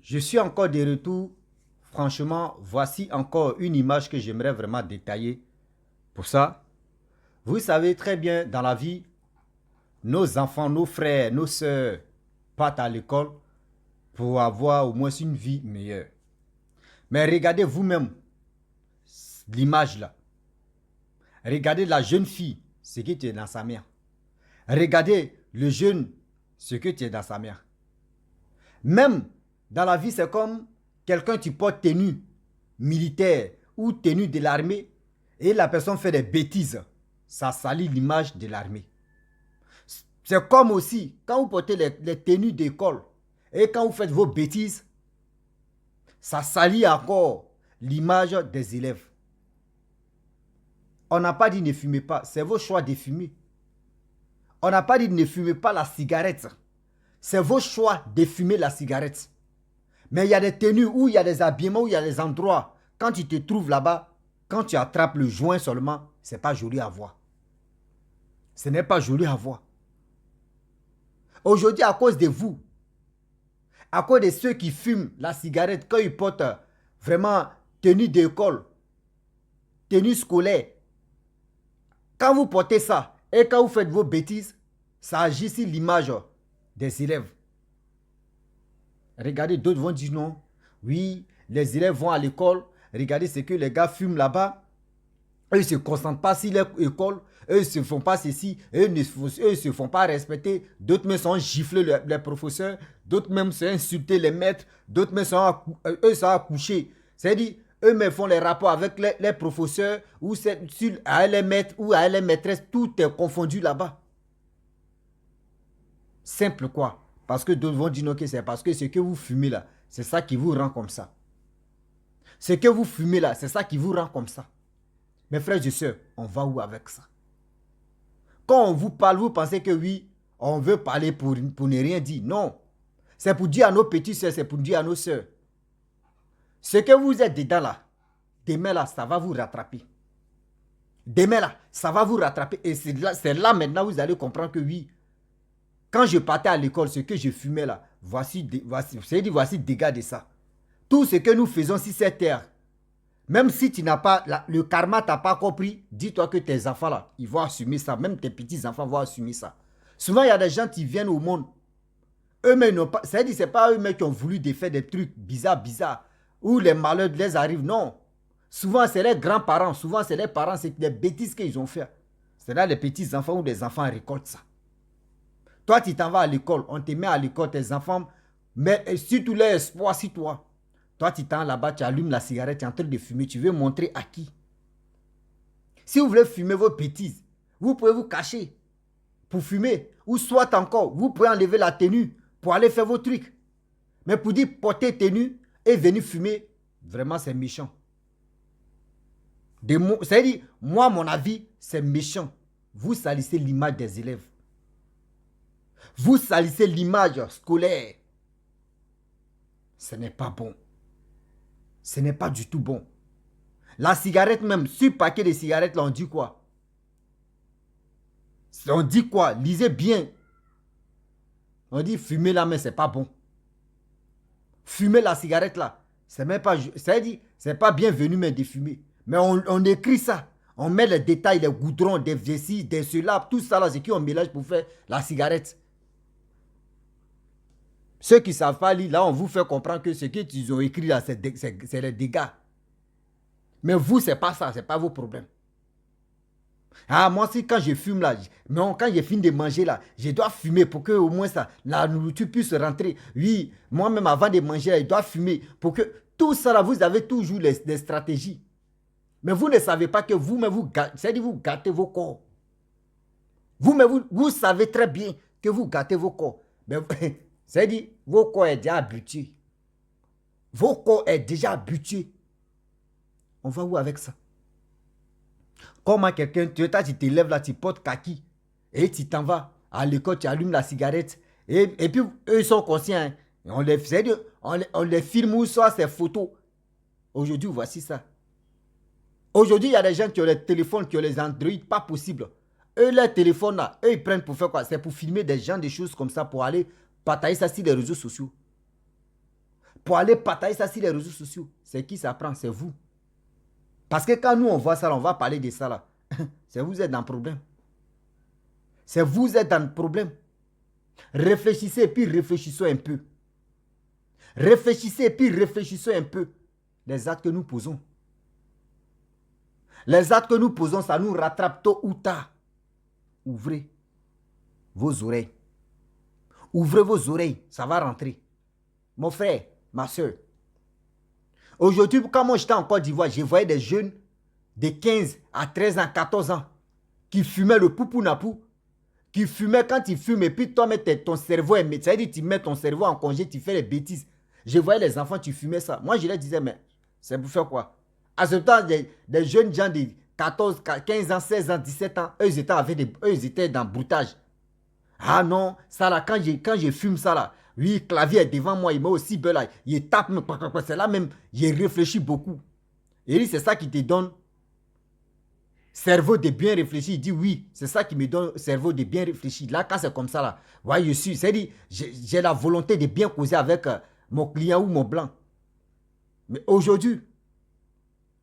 Je suis encore de retour. Franchement, voici encore une image que j'aimerais vraiment détailler. Pour ça, vous savez très bien, dans la vie, nos enfants, nos frères, nos sœurs partent à l'école pour avoir au moins une vie meilleure. Mais regardez vous-même l'image là. Regardez la jeune fille, ce qui est dans sa mère. Regardez le jeune, ce que tu es dans sa mère. Même dans la vie, c'est comme quelqu'un qui porte tenue militaire ou tenue de l'armée et la personne fait des bêtises. Ça salit l'image de l'armée. C'est comme aussi quand vous portez les tenues d'école et quand vous faites vos bêtises, ça salit encore l'image des élèves. On n'a pas dit ne fumez pas, c'est vos choix de fumer. On n'a pas dit ne fumez pas la cigarette. C'est vos choix de fumer la cigarette. Mais il y a des tenues où il y a des habillements, où il y a des endroits. Quand tu te trouves là-bas, quand tu attrapes le joint seulement, ce n'est pas joli à voir. Ce n'est pas joli à voir. Aujourd'hui, à cause de vous, à cause de ceux qui fument la cigarette, quand ils portent vraiment tenue d'école, tenue scolaire, quand vous portez ça et quand vous faites vos bêtises, ça agit sur l'image des élèves. Regardez, d'autres vont dire non. Oui, les élèves vont à l'école. Regardez ce que les gars fument là-bas. Eux ne se concentrent pas sur leur école. Eux ne se font pas ceci. Eux ne se font pas respecter. D'autres même sont gifler les professeurs. D'autres même sont insulter les maîtres. D'autres même sont accoucher. C'est-à-dire, eux-mêmes font les rapports avec les professeurs ou à les maîtres ou à les maîtresses. Tout est confondu là-bas. Simple quoi. Parce que d'autres vont dire non, que c'est parce que ce que vous fumez là, c'est ça qui vous rend comme ça. Ce que vous fumez là, c'est ça qui vous rend comme ça. Mes frères et sœurs, on va où avec ça? Quand on vous parle, vous pensez que oui, on veut parler pour ne rien dire. Non. C'est pour dire à nos petits sœurs, c'est pour dire à nos sœurs. Ce que vous êtes dedans là, demain là, ça va vous rattraper. Demain là, ça va vous rattraper. Et c'est là maintenant vous allez comprendre que oui, quand je partais à l'école, ce que je fumais là, voici dégâts de ça. Tout ce que nous faisons sur cette terre, même si tu n'as pas, le karma t'a pas compris, dis-toi que tes enfants là, ils vont assumer ça. Même tes petits-enfants vont assumer ça. Souvent, il y a des gens qui viennent au monde. Eux-mêmes n'ont pas, c'est-à-dire c'est pas eux-mêmes qui ont voulu faire des trucs bizarres, où les malheurs les arrivent. Non. Souvent, c'est les grands-parents. Souvent, c'est les parents, c'est des bêtises qu'ils ont fait. C'est là les petits-enfants ou les enfants récoltent ça. Toi, tu t'en vas à l'école, on te met à l'école, tes enfants, mais surtout l'espoir sur toi. Toi, tu t'en là-bas, tu allumes la cigarette, tu es en train de fumer, tu veux montrer à qui? Si vous voulez fumer vos bêtises, vous pouvez vous cacher pour fumer. Ou soit encore, vous pouvez enlever la tenue pour aller faire vos trucs. Mais pour dire porter tenue et venir fumer, vraiment c'est méchant. C'est-à-dire, moi, mon avis, c'est méchant. Vous salissez l'image des élèves. Vous salissez l'image scolaire. Ce n'est pas bon. Ce n'est pas du tout bon. La cigarette même, sur le paquet de cigarettes, là, on dit quoi? On dit quoi? Lisez bien. On dit fumer là, mais c'est pas bon. Fumer la cigarette là, c'est même pas, c'est pas bienvenu mais de fumer. Mais on écrit ça. On met les détails, les goudrons, des vessies, des cela, tout ça là, c'est qu'on mélange pour faire la cigarette. Ceux qui ne savent pas lire, là, on vous fait comprendre que ce qu'ils ont écrit là, c'est les dégâts. Mais vous, c'est pas ça, c'est pas vos problèmes. Ah, moi aussi, quand je fume là, non, quand j'ai fini de manger là, je dois fumer pour que au moins ça, la nourriture puisse rentrer. Oui, moi-même avant de manger là, je dois fumer pour que tout ça là, vous avez toujours des stratégies. Mais vous ne savez pas que vous-même, c'est-à-dire vous gâtez vos corps. Vous-même, vous savez très bien que vous gâtez vos corps. Mais c'est-à-dire, vos corps est déjà habitué. Vos corps est déjà habitué. On va où avec ça? Comment quelqu'un, tu te lèves là, tu portes kaki et tu t'en vas à l'école, tu allumes la cigarette et puis eux ils sont conscients. Hein. On les filme ou soit ces photos. Aujourd'hui, voici ça. Aujourd'hui, il y a des gens qui ont les téléphones, qui ont les Android, pas possible. Eux, les téléphones là, eux ils prennent pour faire quoi? C'est pour filmer des gens, des choses comme ça, pour aller partager ça sur les réseaux sociaux. pour aller partager ça sur les réseaux sociaux. C'est qui ça prend? C'est vous. Parce que quand nous on voit ça, on va parler de ça là. C'est vous êtes dans le problème. C'est vous êtes dans le problème. Réfléchissez et puis réfléchissons un peu. Réfléchissez et puis réfléchissons un peu. Les actes que nous posons. Les actes que nous posons, ça nous rattrape tôt ou tard. Ouvrez vos oreilles. Ouvrez vos oreilles, ça va rentrer. Mon frère, ma soeur. Aujourd'hui, quand moi j'étais en Côte d'Ivoire, je voyais des jeunes de 15 à 13 ans, 14 ans, qui fumaient le poupou-napou, qui fumaient quand ils fument, et puis toi, ton cerveau, c'est-à-dire tu mets ton cerveau en congé, tu fais les bêtises. Je voyais les enfants, tu fumais ça. Moi, je leur disais, mais c'est pour faire quoi? À ce temps, des jeunes gens de 14, 15 ans, 16 ans, 17 ans, eux, ils étaient dans le broutage. Ah non, ça là, quand je fume ça là, oui, le clavier est devant moi, il met aussi belle là, il tape, c'est là même, j'ai réfléchi beaucoup. Et c'est ça qui te donne cerveau de bien réfléchir. Il dit oui, c'est ça qui me donne cerveau de bien réfléchir. Là, quand c'est comme ça là, ouais, c'est-à-dire, j'ai la volonté de bien causer avec mon client ou mon blanc. Mais aujourd'hui,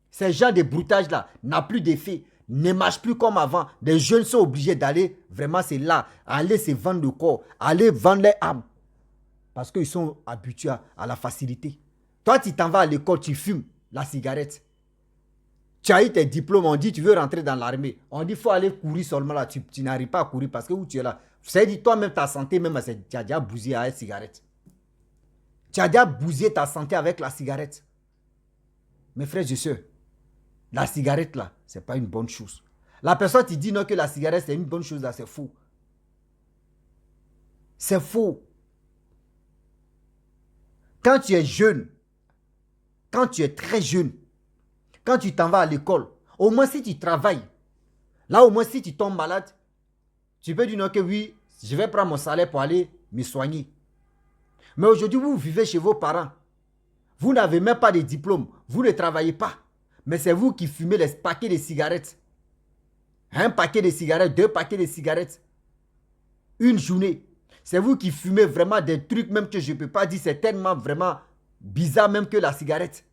ces gens de broutage là n'ont plus d'effet, ne marchent plus comme avant. Les jeunes sont obligés d'aller, vraiment c'est là, aller se vendre le corps, aller vendre les armes. Parce qu'ils sont habitués à la facilité. Toi, tu t'en vas à l'école, tu fumes la cigarette. Tu as eu tes diplômes, on dit tu veux rentrer dans l'armée. On dit il faut aller courir seulement là. Tu n'arrives pas à courir parce que où tu es là. C'est-à-dire toi-même, ta santé, même, tu as déjà bousillé avec la cigarette. Tu as déjà bousillé ta santé avec la cigarette. Mes frères et sœurs, la cigarette là, ce n'est pas une bonne chose. La personne qui dit non que la cigarette c'est une bonne chose là, c'est faux. C'est faux. Quand tu es jeune, quand tu es très jeune, quand tu t'en vas à l'école, au moins si tu travailles, là au moins si tu tombes malade, tu peux dire non que oui, je vais prendre mon salaire pour aller me soigner. Mais aujourd'hui, vous vivez chez vos parents. Vous n'avez même pas de diplôme. Vous ne travaillez pas. Mais c'est vous qui fumez les paquets de cigarettes. Un paquet de cigarettes, 2 paquets de cigarettes. Une journée. C'est vous qui fumez vraiment des trucs même que je ne peux pas dire. C'est tellement vraiment bizarre même que la cigarette.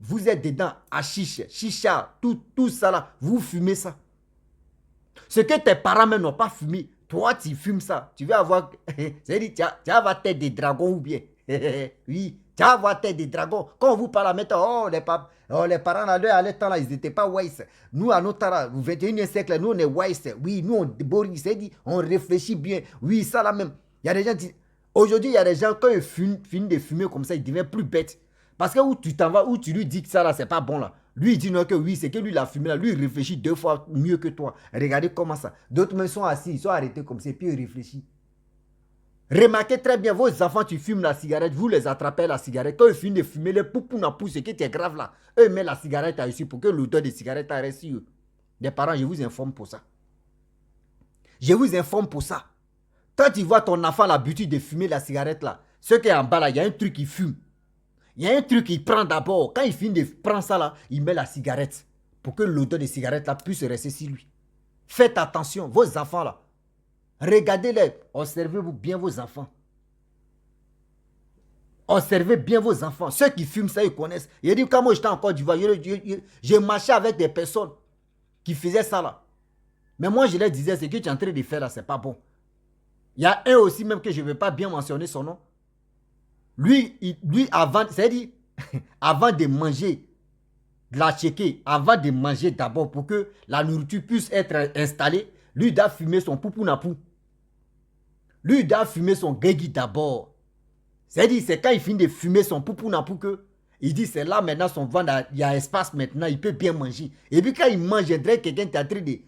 Vous êtes dedans, hashish, chicha, tout ça là. Vous fumez ça. Ce que tes parents même n'ont pas fumé. Toi, tu fumes ça. Tu vas avoir... C'est-à-dire, tu vas avoir tête de dragon ou bien. Oui, tu vas avoir tête de dragon. Quand on vous parle maintenant, les parents, à leur temps là, ils n'étaient pas wise. Nous, à notre temps là, au 21e siècle, nous, on est wise. Oui, nous, on réfléchit bien. Oui, ça là même. Il y a des gens qui... Aujourd'hui, il y a des gens, quand ils finissent de fumer comme ça, ils deviennent plus bêtes. Parce que où tu t'en vas, où tu lui dis que ça là, c'est pas bon là. Lui, il dit non que oui, c'est que lui, il a fumé là. Lui, il réfléchit 2 fois mieux que toi. Regardez comment ça. D'autres même sont assis, ils sont arrêtés comme ça, puis ils réfléchissent. Remarquez très bien, vos enfants, tu fumes la cigarette, vous les attrapez la cigarette. Quand ils finissent de fumer, les poupous n'a poussé, ce qui est grave là. Eux, ils mettent la cigarette à ici pour que l'odeur de cigarette reste sur eux. Les parents, je vous informe pour ça. Je vous informe pour ça. Quand tu vois ton enfant l'habitude de fumer la cigarette là, ce qui est en bas là, il y a un truc qui fume. Il y a un truc qu'il prend d'abord. Quand il finit de prendre ça là, il met la cigarette. Pour que l'odeur de cigarette là puisse rester sur lui. Faites attention, vos enfants là. Regardez-les. Observez-vous bien vos enfants. Observez bien vos enfants. Ceux qui fument ça, ils connaissent. Il dit, quand moi j'étais en Côte d'Ivoire, j'ai marché avec des personnes qui faisaient ça là. Mais moi je leur disais, ce que tu es en train de faire là, c'est pas bon. Il y a un aussi même que je ne vais pas bien mentionner son nom. Lui avant, c'est-à-dire, avant de manger de la chéké, avant de manger d'abord pour que la nourriture puisse être installée, lui doit fumer son poupou-napou. Lui doit fumer son guégui d'abord. C'est-à-dire, c'est quand il finit de fumer son poupou-napou que il dit, c'est là maintenant son ventre, il y a espace maintenant, il peut bien manger. Et puis quand il mange, il dirait quelqu'un qui est en train de...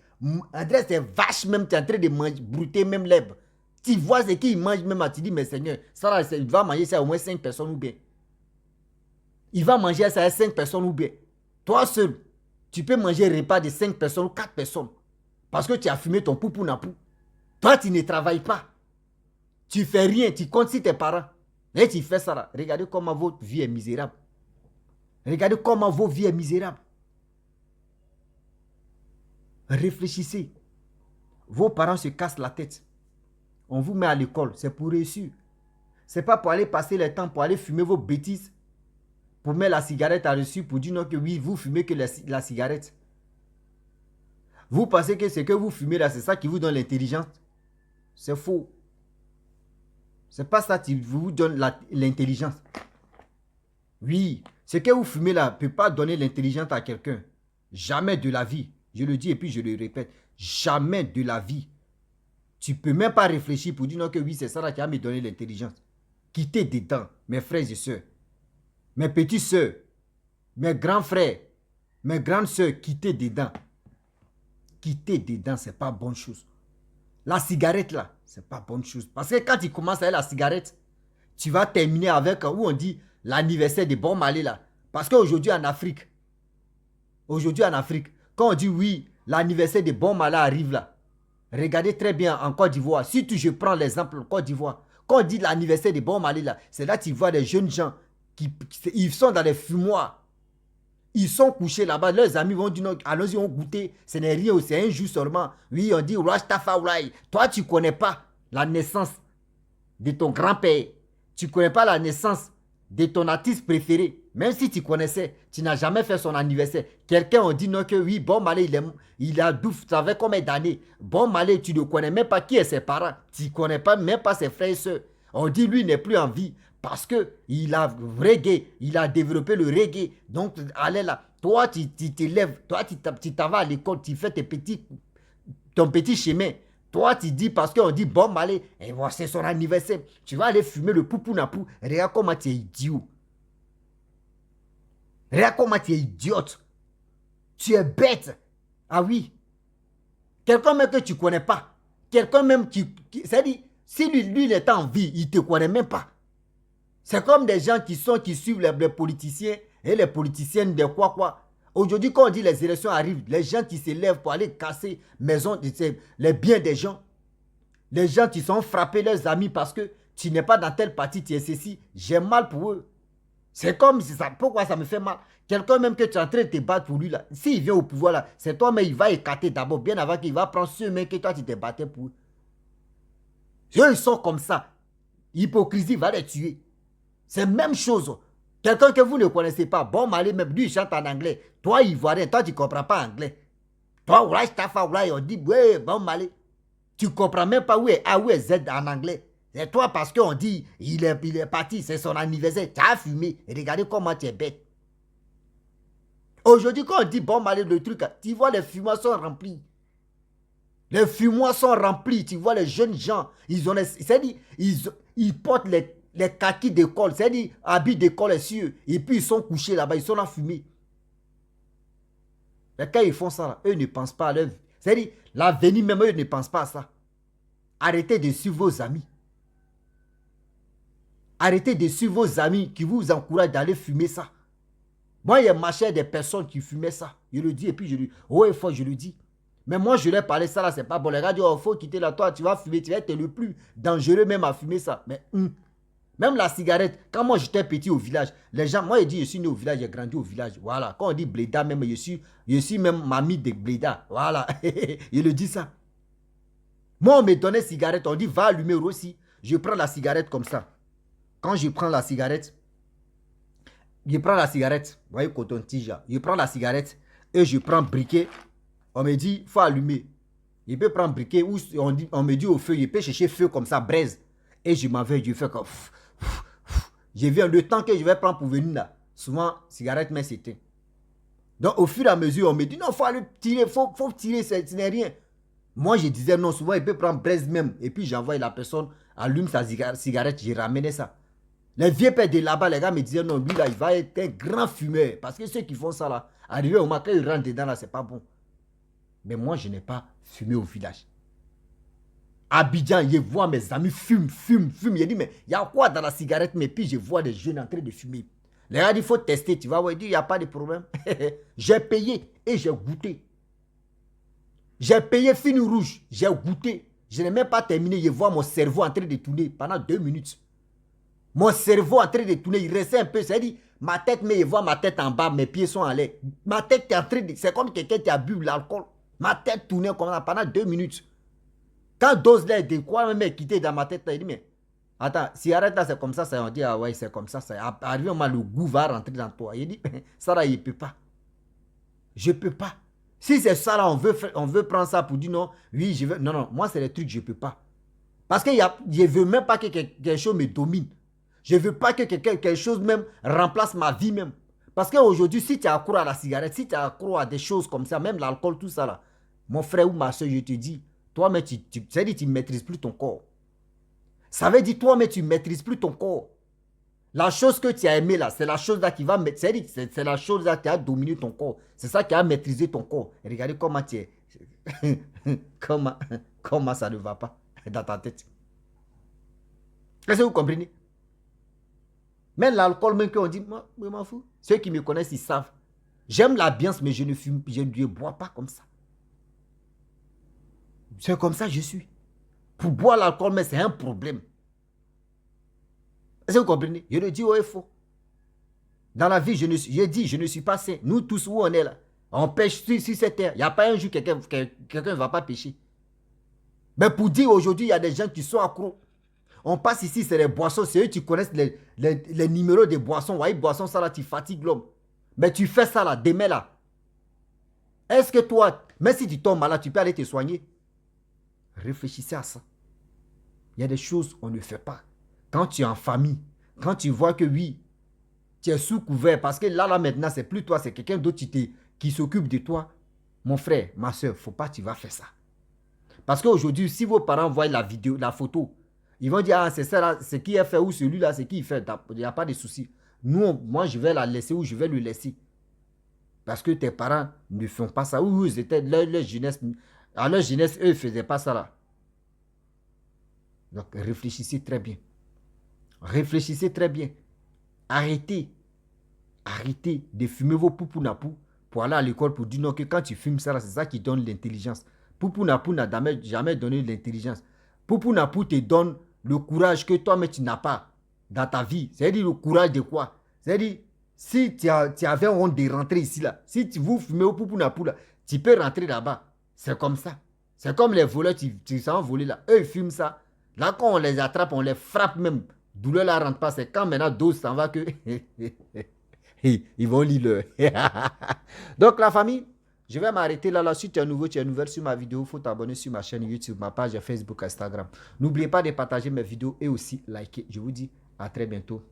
André, c'est vache même, tu es en train de manger, brouter même l'herbe. Tu vois ce qu'il mange même, tu dis, mais Seigneur, ça là, il va manger ça au moins 5 personnes ou bien. Il va manger ça à 5 personnes ou bien. Toi seul, tu peux manger un repas de 5 personnes ou 4 personnes. Parce que tu as fumé ton poupou-napou. Toi, tu ne travailles pas. Tu fais rien, tu comptes sur tes parents. Et tu fais ça là. Regardez comment votre vie est misérable. Regardez comment votre vie est misérable. Réfléchissez. Vos parents se cassent la tête. On vous met à l'école, c'est pour réussir. C'est pas pour aller passer le temps, pour aller fumer vos bêtises pour mettre la cigarette à-dessus, pour dire non que oui, vous fumez que la cigarette. Vous pensez que ce que vous fumez là, c'est ça qui vous donne l'intelligence? C'est faux. C'est pas ça qui vous donne l'intelligence. Oui, ce que vous fumez là ne peut pas donner l'intelligence à quelqu'un. Jamais de la vie. Je le dis et puis je le répète. Jamais de la vie. Tu ne peux même pas réfléchir pour dire non que oui, c'est ça là qui va me donner l'intelligence. Quittez dedans, mes frères et sœurs. Mes petites sœurs. Mes grands frères. Mes grandes sœurs, quittez dedans. Quitter dedans, c'est pas bonne chose. La cigarette là, c'est pas bonne chose. Parce que quand tu commences à la cigarette, tu vas terminer avec où on dit l'anniversaire de Bob Marley là. Parce qu'aujourd'hui en Afrique, quand on dit oui, l'anniversaire de Bob Marley arrive là, regardez très bien en Côte d'Ivoire. Surtout je prends l'exemple de Côte d'Ivoire. Quand on dit l'anniversaire de Bob Marley là, c'est là que tu vois des jeunes gens ils sont dans les fumoirs. Ils sont couchés là-bas, leurs amis vont dire non, allons-y, on goûter, ce n'est rien, c'est un jour seulement. Oui, on dit Rastafari. Toi, tu ne connais pas la naissance de ton grand-père. Tu ne connais pas la naissance de ton artiste préféré. Même si tu connaissais, tu n'as jamais fait son anniversaire. Quelqu'un a dit non que oui, Bob Marley, il a douf, ça fait combien d'années? Bob Marley, tu ne connais même pas qui est ses parents. Tu ne connais pas même pas ses frères et soeurs. On dit lui n'est plus en vie. Parce qu'il a reggae, il a développé le reggae. Donc, allez là, toi, tu t'élèves, toi, tu t'en vas à l'école, tu fais ton petit chemin. Toi, tu dis, parce qu'on dit, bon, allez, et voilà, c'est son anniversaire. Tu vas aller fumer le poupounapou. Regarde comment tu es idiot. Regarde comment tu es idiote. Tu es bête. Ah oui. Quelqu'un même que tu ne connais pas. Quelqu'un même qui c'est-à-dire, si lui, il est en vie, il ne te connaît même pas. C'est comme des gens qui suivent les politiciens et les politiciennes de quoi. Aujourd'hui, quand on dit les élections arrivent, les gens qui se lèvent pour aller casser les biens des gens, les gens qui sont frappés leurs amis parce que tu n'es pas dans tel parti, tu es ceci, j'ai mal pour eux. C'est comme ça. Pourquoi ça me fait mal? Quelqu'un même que tu es en train de te battre pour lui là, s'il vient au pouvoir là, c'est toi mais il va écarter d'abord, bien avant qu'il va prendre ceux même que toi tu te battais pour eux. Eux, ils sont comme ça. L'hypocrisie va les tuer. C'est la même chose. Quelqu'un que vous ne connaissez pas, bon Marley même, lui il chante en anglais. Toi ivoirien, toi tu ne comprends pas anglais. Toi, on dit, ouais, bon Marley. Tu ne comprends même pas où est A, où est Z en anglais. C'est toi parce qu'on dit, il est parti, c'est son anniversaire, tu as fumé. Regardez comment tu es bête. Aujourd'hui, quand on dit bon Marley, le truc, tu vois les fumoirs sont remplis. Les fumoirs sont remplis, tu vois les jeunes gens, ils portent les kakis d'école, c'est-à-dire habits d'école et sûr, et puis ils sont couchés là-bas, ils sont là fumés. Mais quand ils font ça, là, eux ne pensent pas à leur vie. C'est-à-dire, l'avenir même, eux ne pensent pas à ça. Arrêtez de suivre vos amis. Arrêtez de suivre vos amis qui vous encouragent d'aller fumer ça. Moi, il y a marché des personnes qui fumaient ça. Je le dis et puis je le dis. Oh, et fois, je le dis. Mais moi, je leur parlais ça là, c'est pas bon. Les gars disent, oh, faut quitter là, toi, tu vas fumer, tu vas être le plus dangereux même à fumer ça. Mais, même la cigarette, quand moi j'étais petit au village, les gens, moi je dis, je suis né au village, j'ai grandi au village. Voilà. Quand on dit Bléda, même, je suis même mamie de Bléda. Voilà. Je le dis ça. Moi, on me donnait cigarette, on dit, va allumer aussi. Je prends la cigarette comme ça. Quand je prends la cigarette, vous voyez, coton-tige, je prends la cigarette et je prends briquet. On me dit, il faut allumer. Je peux prendre briquet ou on me dit au feu, je peux chercher feu comme ça, braise. Et je m'en vais, je fais comme... Je viens, le temps que je vais prendre pour venir là, souvent, cigarette mais c'était. Donc, au fur et à mesure, on me dit, non, il faut aller tirer, faut tirer, ce n'est rien. Moi, je disais, non, souvent, il peut prendre braise même. Et puis, j'envoie la personne, allume sa cigarette, je ramenais ça. Les vieux pères de là-bas, les gars me disaient, non, lui là, il va être un grand fumeur. Parce que ceux qui font ça là, arrivé au moment, quand ils rentrent dedans là, c'est pas bon. Mais moi, je n'ai pas fumé au village. Abidjan, je vois mes amis fument. Je dis, mais il y a quoi dans la cigarette? Mais puis, je vois des jeunes en train de fumer. Les gars disent, il faut tester. Tu vas voir, il dit, il n'y a pas de problème. J'ai payé et j'ai goûté. J'ai payé fine rouge. J'ai goûté. Je n'ai même pas terminé. Je vois mon cerveau en train de tourner pendant 2 minutes. Mon cerveau en train de tourner. Il restait un peu. C'est-à-dire, ma tête, mais je vois ma tête en bas. Mes pieds sont en l'air. Ma tête est en train de... C'est comme quelqu'un qui a bu l'alcool. Ma tête tournait comme ça pendant 2 minutes. Quand dose là de quoi même est quitté dans ma tête, là, il dit, mais Attends, si arrête là, c'est comme ça, on dit, ah ouais, c'est comme ça. Arrive un moment, le goût va rentrer dans toi. Il dit, ça là, il ne peut pas. Je ne peux pas. Si c'est ça là, on veut prendre ça pour dire non, oui, je veux. Non, non, moi, c'est les trucs, je ne peux pas. Parce que je ne veux même pas que quelque chose me domine. Je ne veux pas que quelque chose même remplace ma vie même. Parce qu'aujourd'hui, si tu as accro à la cigarette, si tu as accro à des choses comme ça, même l'alcool, tout ça là, mon frère ou ma soeur, je te dis, toi-même, ça veut dire que tu ne maîtrises plus ton corps. Ça veut dire toi-même, tu ne maîtrises plus ton corps. La chose que tu as aimée là, c'est la chose là qui va, c'est la chose là qui a dominé ton corps. C'est ça qui a maîtrisé ton corps. Et regardez comment tu es. comment ça ne va pas dans ta tête. Est-ce que vous comprenez? Même l'alcool, même qu'on dit, moi, je m'en fous. Ceux qui me connaissent, ils savent. J'aime la biance, mais je ne fume, je ne bois pas comme ça. C'est comme ça que je suis. Pour boire l'alcool, mais c'est un problème. Est-ce que vous comprenez? Je le dis haut et faux. Dans la vie, je ne suis pas saint. Nous tous, où on est là, on pêche sur cette terre. Il n'y a pas un jour quelqu'un ne va pas pêcher. Mais pour dire aujourd'hui, il y a des gens qui sont accros. On passe ici, c'est les boissons. C'est eux qui connaissent les numéros des boissons. Vous voyez, boissons, ça là, tu fatigues l'homme. Mais tu fais ça là, demain là. Est-ce que toi, même si tu tombes malade, tu peux aller te soigner? Réfléchissez à ça. Il y a des choses qu'on ne fait pas. Quand tu es en famille, quand tu vois que oui, tu es sous couvert, parce que là maintenant, c'est plus toi, c'est quelqu'un d'autre qui s'occupe de toi. Mon frère, ma soeur, il ne faut pas que tu vas faire ça. Parce qu'aujourd'hui, si vos parents voient la vidéo, la photo, ils vont dire, ah, c'est ça là, c'est qui a fait ou celui-là, c'est qui il fait. Il n'y a pas de souci. Moi, je vais la laisser ou je vais le laisser. Parce que tes parents ne font pas ça. Oui, c'était leur jeunesse. À leur jeunesse, eux, ils ne faisaient pas ça là. Donc, réfléchissez très bien. Réfléchissez très bien. Arrêtez. Arrêtez de fumer vos poupou-napou pour aller à l'école pour dire non que quand tu fumes ça, c'est ça qui donne l'intelligence. Poupou-napou n'a jamais donné l'intelligence. Poupou-napou te donne le courage que toi-même tu n'as pas dans ta vie. C'est-à-dire le courage de quoi? C'est-à-dire, si tu avais honte de rentrer ici, là, si vous fumez au poupou-napou, là, tu peux rentrer là-bas. C'est comme ça. C'est comme les voleurs qui s'en volés là. Eux, ils fument ça. Là, quand on les attrape, on les frappe même. Douleur là rentre pas. C'est quand maintenant dose s'en va que... ils vont lire le... Donc la famille, je vais m'arrêter là. Si tu es nouveau, tu es nouvelle sur ma vidéo, il faut t'abonner sur ma chaîne YouTube, ma page Facebook, Instagram. N'oubliez pas de partager mes vidéos et aussi liker. Je vous dis à très bientôt.